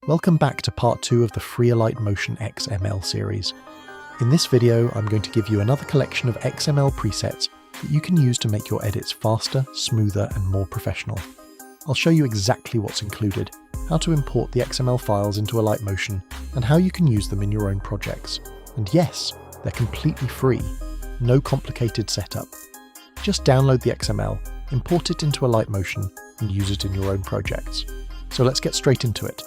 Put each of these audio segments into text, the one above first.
Welcome back to part 2 of the free Alight Motion XML series. In this video, I'm going to give you another collection of XML presets that you can use to make your edits faster, smoother, and more professional. I'll show you exactly what's included, how to import the XML files into Alight Motion, and how you can use them in your own projects. And yes, they're completely free, no complicated setup. Just download the XML, import it into Alight Motion, and use it in your own projects. So let's get straight into it.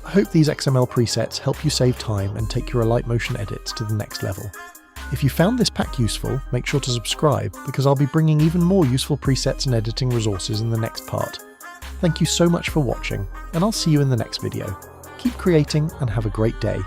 I hope these XML presets help you save time and take your Alight Motion edits to the next level. If you found this pack useful, make sure to subscribe because I'll be bringing even more useful presets and editing resources in the next part. Thank you so much for watching, and I'll see you in the next video. Keep creating and have a great day.